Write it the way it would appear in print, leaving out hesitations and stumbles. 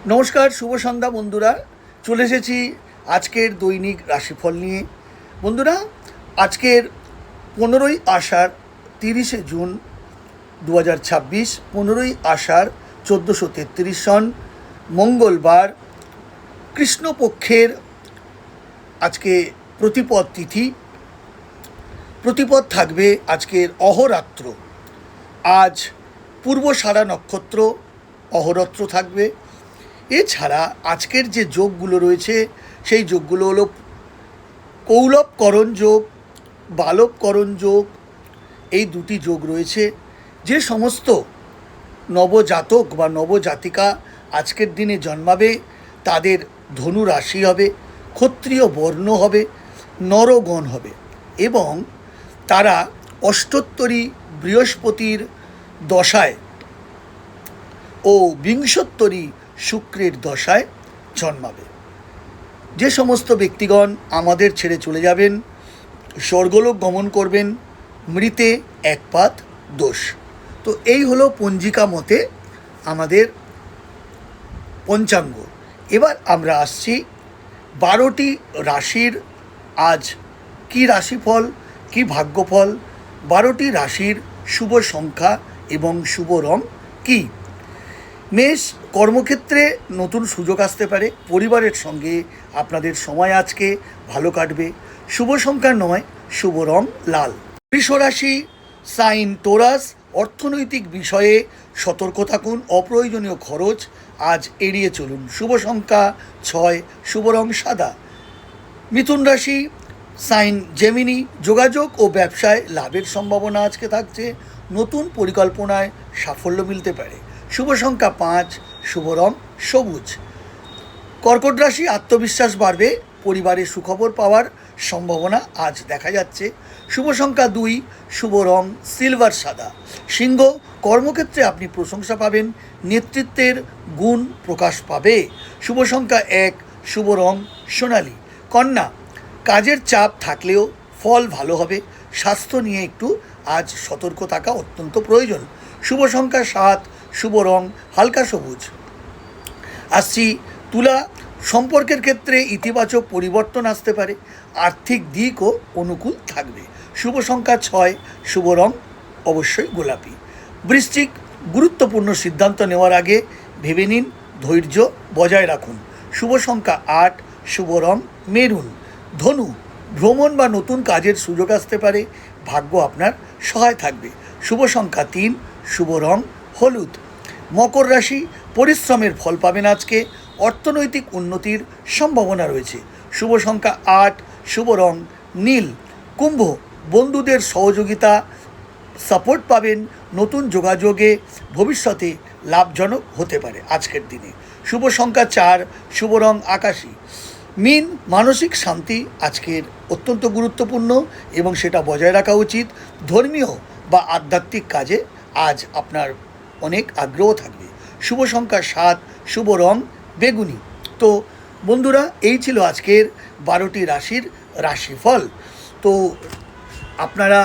নমস্কার, শুভ সন্ধ্যা বন্ধুরা। চলে এসেছি আজকের দৈনিক রাশিফল নিয়ে। বন্ধুরা, আজকের 15ই আষাঢ় 30শে জুন 2026, 15ই আষাঢ় 1433 সন, মঙ্গলবার, কৃষ্ণপক্ষের আজকে প্রতিপদ তিথি। প্রতিপদ থাকবে আজকের অহরাত্র। আজ পূর্বষাঢ়া নক্ষত্র, অহরাত্র থাকবে। এছাড়া আজকের যে যোগগুলো রয়েছে সেই যোগগুলো হলো কৌলবকরণ যোগ, বালবকরণ যোগ। এই দুটি যোগ রয়েছে। যে সমস্ত নবজাতক বা নবজাতিকা আজকের দিনে জন্মাবে তাদের ধনু রাশি হবে, ক্ষত্রিয় বর্ণ হবে, নরগণ হবে এবং তারা অষ্টোত্তরী বৃহস্পতির দশায় ও বিংশোত্তরী শুক্রের দশায় জন্মাবে। যে সমস্ত ব্যক্তিগণ আমাদের ছেড়ে চলে যাবেন, স্বর্গলোক গমন করবেন, মৃতে এক পাত দোষ। তো এই হলো পঞ্জিকা মতে আমাদের পঞ্চাঙ্গ। এবার আমরা আসছি 12টি রাশির আজ কি রাশিফল, কি ভাগ্যফল, 12টি রাশির শুভ সংখ্যা এবং শুভ রং কী। মেষ, কর্মক্ষেত্রে নতুন সুযোগ আসতে পারে, পরিবারের সঙ্গে আপনাদের সময় আজকে ভালো কাটবে। শুভ সংখ্যা 9, শুভ রং লাল। বৃষ রাশি, সাইন টোরাস, অর্থনৈতিক বিষয়ে সতর্ক থাকুন, অপ্রয়োজনীয় খরচ আজ এড়িয়ে চলুন। শুভ সংখ্যা 6, শুভ রং সাদা। মিথুন রাশি, সাইন জেমিনি, যোগাযোগ ও ব্যবসায় লাভের সম্ভাবনা আজকে থাকছে, নতুন পরিকল্পনায় সাফল্য মিলতে পারে। শুভ সংখ্যা 5, শুভ রং সবুজ। কর্কট রাশি, আত্মবিশ্বাস বাড়বে, পরিবারের সুখবর পাওয়ার সম্ভাবনা আজ দেখা যাচ্ছে। শুভ সংখ্যা 2, শুভ রং সিলভার সাদা। সিংহ, কর্মক্ষেত্রে আপনি প্রশংসা পাবেন, নেতৃত্বের গুণ প্রকাশ পাবে। শুভ সংখ্যা 1, শুভ রং সোনালী। কন্যা, কাজের চাপ থাকলেও ফল ভালো হবে, স্বাস্থ্য নিয়ে একটু আজ সতর্ক থাকা অত্যন্ত প্রয়োজন। শুভ সংখ্যা 7, শুভ রং হালকা সবুজ। আসছি তুলা, সম্পর্কের ক্ষেত্রে ইতিবাচক পরিবর্তন আসতে পারে, আর্থিক দিকও অনুকূল থাকবে। শুভ সংখ্যা 6, শুভ রং অবশ্যই গোলাপি। বৃশ্চিক, গুরুত্বপূর্ণ সিদ্ধান্ত নেওয়ার আগে ভেবে নিন, ধৈর্য বজায় রাখুন। শুভ সংখ্যা 8, শুভ রং মেরুন। ধনু, ভ্রমণ বা নতুন কাজের সুযোগ আসতে পারে, ভাগ্য আপনার সহায় থাকবে। শুভ সংখ্যা 3, শুভ রং হলুদ। মকর রাশি, পরিশ্রমের ফল পাবেন আজকে, অর্থনৈতিক উন্নতির সম্ভাবনা রয়েছে। শুভ সংখ্যা 8, শুভ রং নীল। কুম্ভ, বন্ধুদের সহযোগিতা সাপোর্ট পাবেন, নতুন যোগাযোগে ভবিষ্যতে লাভজনক হতে পারে আজকের দিনে। শুভ সংখ্যা 4, শুভ রং আকাশী। মীন, মানসিক শান্তি আজকের অত্যন্ত গুরুত্বপূর্ণ এবং সেটা বজায় রাখা উচিত। ধর্মীয় বা আধ্যাত্মিক কাজে আজ আপনার অনেক আগ্রহ থাকবে। শুভ সংখ্যা 7, শুভ রং বেগুনি। তো বন্ধুরা, এই ছিল আজকের 12টি রাশির রাশিফল। তো আপনারা